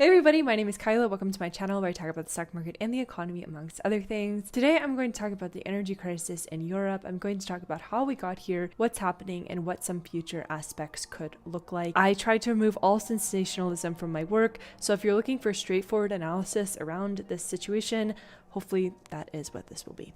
Hey everybody, my name is Kyla. Welcome to my channel where I talk about the stock market and the economy amongst other things. Today I'm going to talk about the energy crisis in Europe. I'm going to talk about how we got here, what's happening, and what some future aspects could look like. I try to remove all sensationalism from my work, so if you're looking for straightforward analysis around this situation, hopefully that is what this will be.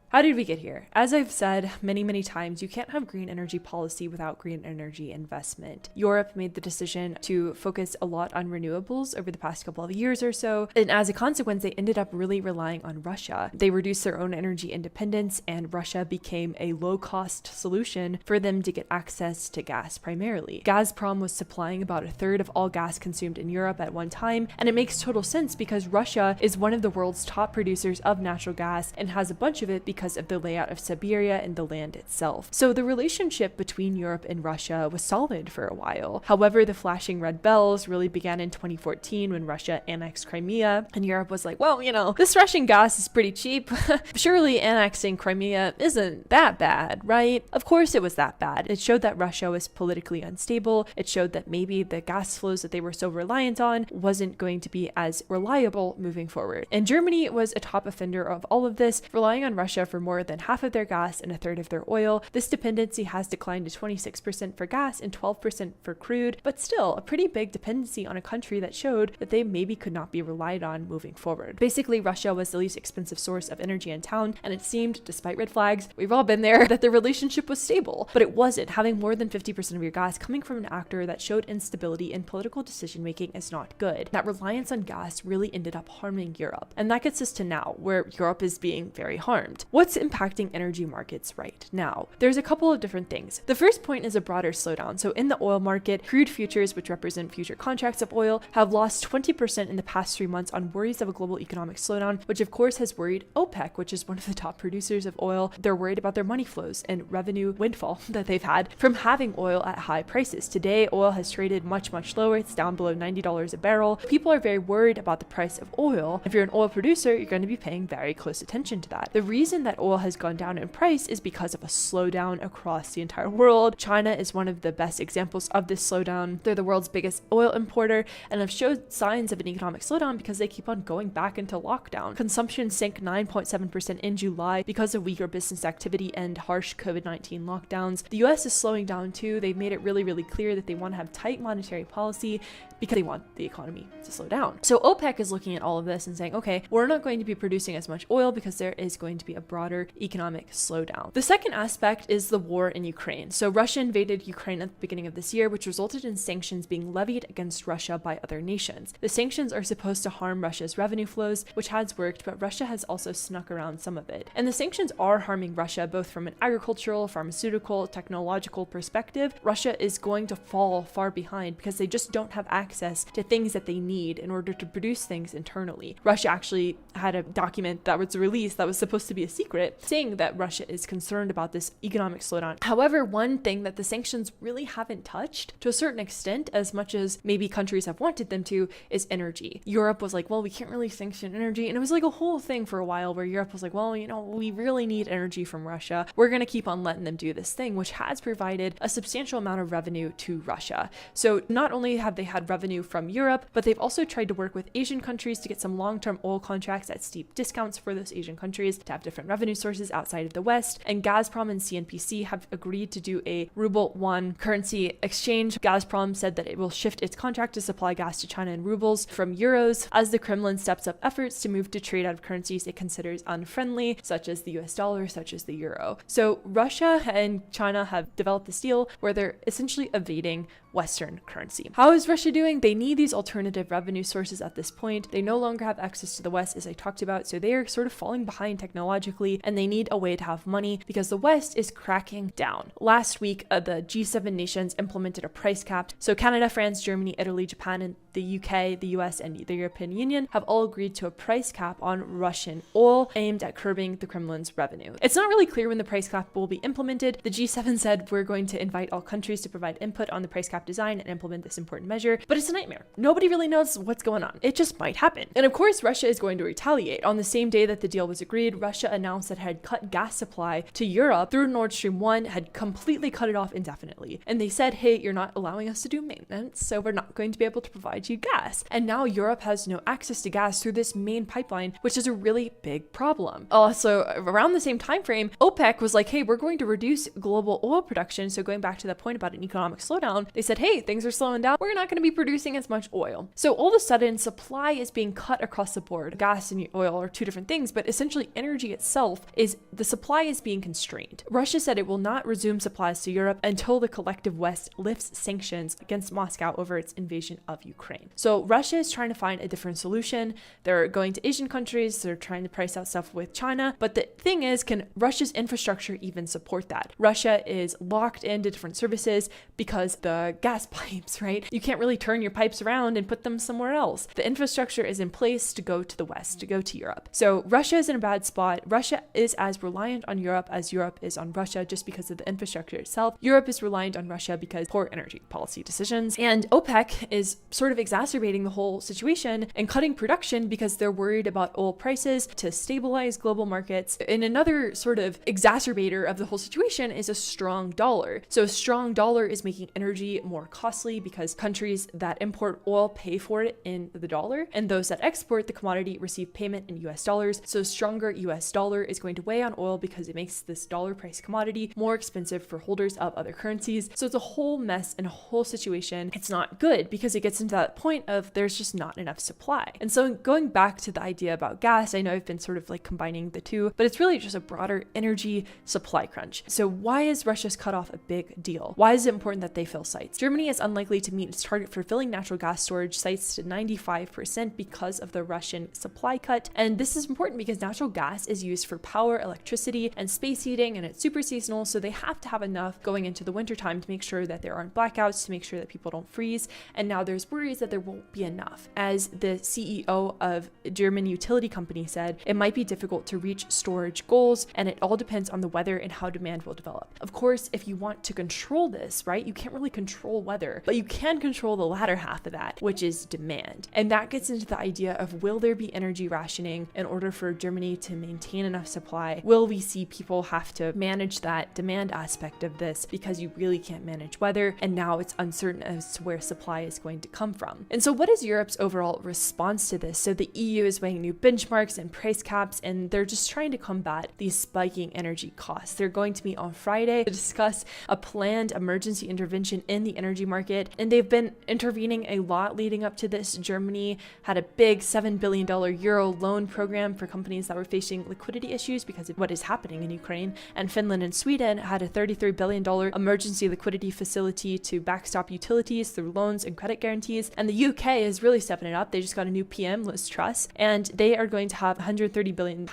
How did we get here? As I've said many times, you can't have green energy policy without green energy investment. Europe made the decision to focus a lot on renewables over the past couple of years or so, and as a consequence, they ended up really relying on Russia. They reduced their own energy independence, and Russia became a low-cost solution for them to get access to gas primarily. Gazprom was supplying about a third of all gas consumed in Europe at one time, and it makes total sense because Russia is one of the world's top producers of natural gas and has a bunch of it because of the layout of Siberia and the land itself. So the relationship between Europe and Russia was solid for a while. However, the flashing red bells really began in 2014 when Russia annexed Crimea, and Europe was like, well, this Russian gas is pretty cheap. Surely annexing Crimea isn't that bad, right? Of course it was that bad. It showed that Russia was politically unstable. It showed that maybe the gas flows that they were so reliant on wasn't going to be as reliable moving forward. And Germany was a top offender of all of this, relying on Russia for more than half of their gas and a third of their oil. This dependency has declined to 26% for gas and 12% for crude, but still a pretty big dependency on a country that showed that they maybe could not be relied on moving forward. Basically, Russia was the least expensive source of energy in town, and it seemed, despite red flags, we've all been there, that the relationship was stable. But it wasn't. Having more than 50% of your gas coming from an actor that showed instability in political decision making is not good. That reliance on gas really ended up harming Europe. And that gets us to now, where Europe is being very harmed. What's impacting energy markets right now? There's a couple of different things. The first point is a broader slowdown. So in the oil market, crude futures, which represent future contracts of oil, have lost 20% in the past 3 months on worries of a global economic slowdown, which of course has worried OPEC, which is one of the top producers of oil. They're worried about their money flows and revenue windfall that they've had from having oil at high prices. Today, oil has traded much lower. It's down below $90 a barrel. People are very worried about the price of oil. If you're an oil producer, you're going to be paying very close attention to that. The reason that oil has gone down in price is because of a slowdown across the entire world. China is one of the best examples of this slowdown. They're the world's biggest oil importer and have showed signs of an economic slowdown because they keep on going back into lockdown. Consumption sank 9.7% in July because of weaker business activity and harsh COVID-19 lockdowns. The US is slowing down too. They've made it really clear that they want to have tight monetary policy because they want the economy to slow down. So OPEC is looking at all of this and saying, okay, we're not going to be producing as much oil because there is going to be a broader economic slowdown. The second aspect is the war in Ukraine. So Russia invaded Ukraine at the beginning of this year, which resulted in sanctions being levied against Russia by other nations. The sanctions are supposed to harm Russia's revenue flows, which has worked, but Russia has also snuck around some of it. And the sanctions are harming Russia both from an agricultural, pharmaceutical, technological perspective. Russia is going to fall far behind because they just don't have access to things that they need in order to produce things internally. Russia actually had a document that was released that was supposed to be a secret saying that Russia is concerned about this economic slowdown. However, one thing that the sanctions really haven't touched to a certain extent, as much as maybe countries have wanted them to, is energy. Europe was like, well, we can't really sanction energy. And it was like a whole thing for a while where Europe was like, well, we really need energy from Russia. We're going to keep on letting them do this thing, which has provided a substantial amount of revenue to Russia. So not only have they had revenue from Europe, but they've also tried to work with Asian countries to get some long-term oil contracts at steep discounts for those Asian countries to have different revenue sources outside of the West. And Gazprom and CNPC have agreed to do a ruble-won currency exchange. Gazprom said that it will shift its contract to supply gas to China in rubles from euros as the Kremlin steps up efforts to move to trade out of currencies it considers unfriendly, such as the US dollar, such as the euro. So Russia and China have developed this deal where they're essentially evading Western currency. How is Russia doing? They need these alternative revenue sources at this point. They no longer have access to the West, as I talked about, so they are sort of falling behind technologically, and they need a way to have money because the West is cracking down. Last week, the G7 nations implemented a price cap. So Canada, France, Germany, Italy, Japan, and the UK, the US, and the European Union have all agreed to a price cap on Russian oil aimed at curbing the Kremlin's revenue. It's not really clear when the price cap will be implemented. The G7 said we're going to invite all countries to provide input on the price cap design and implement this important measure, but it's a nightmare. Nobody really knows what's going on. It just might happen. And of course, Russia is going to retaliate. On the same day that the deal was agreed, Russia announced that it had cut gas supply to Europe through Nord Stream 1, had completely cut it off indefinitely. And they said, hey, you're not allowing us to do maintenance, so we're not going to be able to provide provide you gas. And now Europe has no access to gas through this main pipeline, which is a really big problem. Also, around the same time frame, OPEC was like, hey, we're going to reduce global oil production. So going back to that point about an economic slowdown, they said, hey, things are slowing down. We're not going to be producing as much oil. So all of a sudden, supply is being cut across the board. Gas and oil are two different things, but essentially energy itself is the supply is being constrained. Russia said it will not resume supplies to Europe until the collective West lifts sanctions against Moscow over its invasion of Ukraine. So Russia is trying to find a different solution. They're going to Asian countries. They're trying to price out stuff with China. But the thing is, can Russia's infrastructure even support that? Russia is locked into different services because the gas pipes, right? You can't really turn your pipes around and put them somewhere else. The infrastructure is in place to go to the West, to go to Europe. So Russia is in a bad spot. Russia is as reliant on Europe as Europe is on Russia just because of the infrastructure itself. Europe is reliant on Russia because poor energy policy decisions. And OPEC is sort of exacerbating the whole situation and cutting production because they're worried about oil prices to stabilize global markets. And another sort of exacerbator of the whole situation is a strong dollar. So a strong dollar is making energy more costly because countries that import oil pay for it in the dollar, and those that export the commodity receive payment in US dollars. So a stronger US dollar is going to weigh on oil because it makes this dollar price commodity more expensive for holders of other currencies. So it's a whole mess and a whole situation. It's not good because it gets into that point of there's just not enough supply. And so going back to the idea about gas, I know I've been sort of like combining the two, but it's really just a broader energy supply crunch. So why is Russia's cutoff a big deal? Why is it important that they fill sites? Germany is unlikely to meet its target for filling natural gas storage sites to 95% because of the Russian supply cut. And this is important because natural gas is used for power, electricity, and space heating, and it's super seasonal. So they have to have enough going into the wintertime to make sure that there aren't blackouts, to make sure that people don't freeze. And now there's worries that there won't be enough. As the CEO of a German utility company said, it might be difficult to reach storage goals, and it all depends on the weather and how demand will develop. Of course, if you want to control this, right, you can't really control weather, but you can control the latter half of that, which is demand. And that gets into the idea of, will there be energy rationing in order for Germany to maintain enough supply? Will we see people have to manage that demand aspect of this because you really can't manage weather, and now it's uncertain as to where supply is going to come from? And so what is Europe's overall response to this? So the EU is weighing new benchmarks and price caps, and they're just trying to combat these spiking energy costs. They're going to meet on Friday to discuss a planned emergency intervention in the energy market, and they've been intervening a lot leading up to this. Germany had a big $7 billion euro loan program for companies that were facing liquidity issues because of what is happening in Ukraine, and Finland and Sweden had a $33 billion emergency liquidity facility to backstop utilities through loans and credit guarantees. And the UK is really stepping it up. They just got a new PM, Liz Truss, and they are going to have £130 billion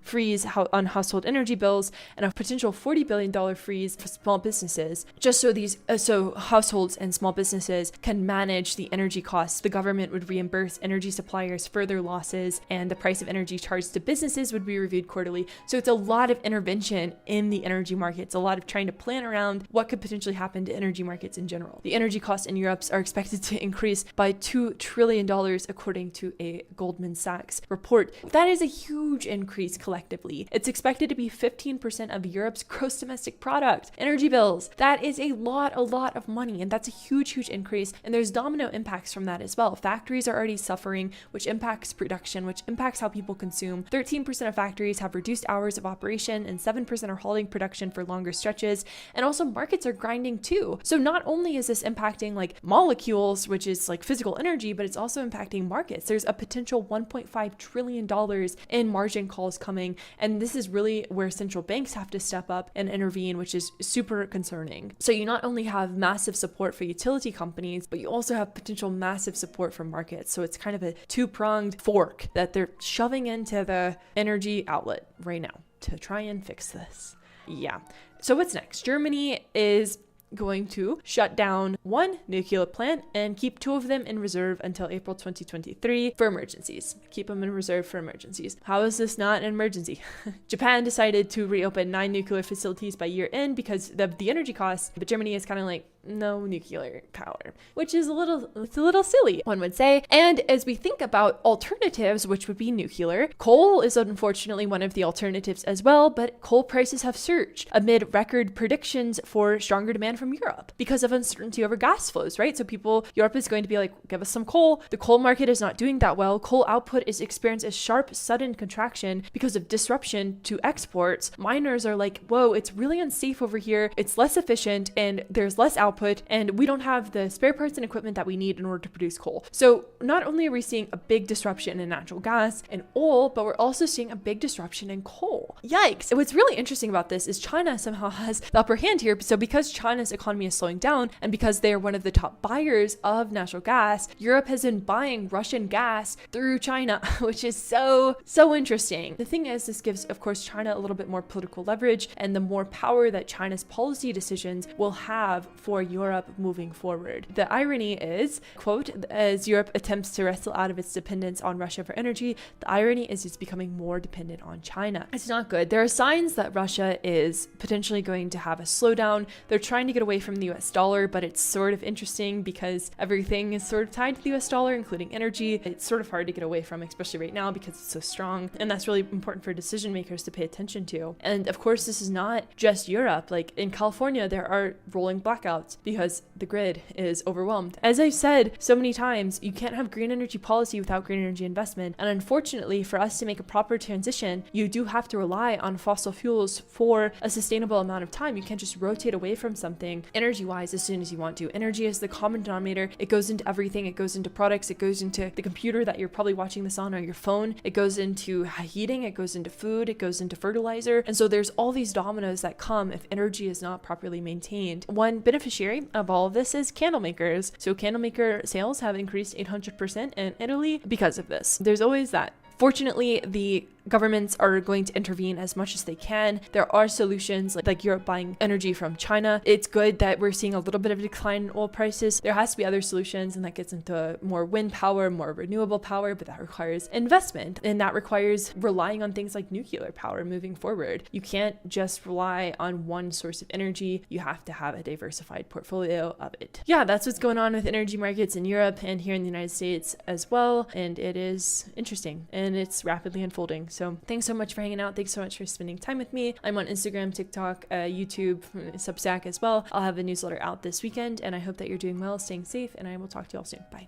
freeze on household energy bills and a potential $40 billion freeze for small businesses, just so these so households and small businesses can manage the energy costs. The government would reimburse energy suppliers for their losses, and the price of energy charged to businesses would be reviewed quarterly. So it's a lot of intervention in the energy markets, a lot of trying to plan around what could potentially happen to energy markets in general. The energy costs in Europe are expected to increase by $2 trillion, according to a Goldman Sachs report. That is a huge increase collectively. It's expected to be 15% of Europe's gross domestic product. Energy bills, that is a lot of money, and that's a huge increase. And there's domino impacts from that as well. Factories are already suffering, which impacts production, which impacts how people consume. 13% of factories have reduced hours of operation, and 7% are halting production for longer stretches. And also markets are grinding too. So not only is this impacting like molecules, which is like physical energy, but it's also impacting markets. There's a potential $1.5 trillion in margin calls coming. And this is really where central banks have to step up and intervene, which is super concerning. So you not only have massive support for utility companies, but you also have potential massive support for markets. So it's kind of a two-pronged fork that they're shoving into the energy outlet right now to try and fix this. Yeah. So what's next? Germany is going to shut down one nuclear plant and keep two of them in reserve until April 2023 for emergencies. Keep them in reserve for emergencies. How is this not an emergency? Japan decided to reopen 9 nuclear facilities by year end because of the energy costs, but Germany is kind of like, no nuclear power, which is it's a little silly, one would say. And as we think about alternatives, which would be nuclear, coal is unfortunately one of the alternatives as well, but coal prices have surged amid record predictions for stronger demand from Europe because of uncertainty over gas flows, right? So Europe is going to be like, give us some coal. The coal market is not doing that well. Coal output is experiencing a sharp, sudden contraction because of disruption to exports. Miners are like, whoa, it's really unsafe over here. It's less efficient and there's less output, and we don't have the spare parts and equipment that we need in order to produce coal. So not only are we seeing a big disruption in natural gas and oil, but we're also seeing a big disruption in coal. Yikes. And what's really interesting about this is China somehow has the upper hand here. So because China's economy is slowing down and because they are one of the top buyers of natural gas, Europe has been buying Russian gas through China, which is so interesting. The thing is, this gives, of course, China a little bit more political leverage and the more power that China's policy decisions will have for Europe moving forward. The irony is, quote, as Europe attempts to wrestle out of its dependence on Russia for energy, the irony is it's becoming more dependent on China. It's not good. There are signs that Russia is potentially going to have a slowdown. They're trying to get away from the US dollar, but it's sort of interesting because everything is sort of tied to the US dollar, including energy. It's sort of hard to get away from, especially right now because it's so strong. And that's really important for decision makers to pay attention to. And of course, this is not just Europe. Like in California, there are rolling blackouts because the grid is overwhelmed. As I've said so many times, you can't have green energy policy without green energy investment. And unfortunately, for us to make a proper transition, you do have to rely on fossil fuels for a sustainable amount of time. You can't just rotate away from something energy-wise as soon as you want to. Energy is the common denominator. It goes into everything. It goes into products. It goes into the computer that you're probably watching this on, or your phone. It goes into heating. It goes into food. It goes into fertilizer. And so there's all these dominoes that come if energy is not properly maintained. One beneficiary of all of this is candle makers. So candle maker sales have increased 800% in Italy because of this. There's always that. Fortunately, the governments are going to intervene as much as they can. There are solutions like Europe buying energy from China. It's good that we're seeing a little bit of a decline in oil prices. There has to be other solutions, and that gets into more wind power, more renewable power, but that requires investment, and that requires relying on things like nuclear power moving forward. You can't just rely on one source of energy. You have to have a diversified portfolio of it. Yeah, that's what's going on with energy markets in Europe and here in the United States as well, and it is interesting and it's rapidly unfolding. So thanks so much for hanging out. Thanks so much for spending time with me. I'm on Instagram, TikTok, YouTube, Substack as well. I'll have a newsletter out this weekend, and I hope that you're doing well, staying safe, and I will talk to you all soon. Bye.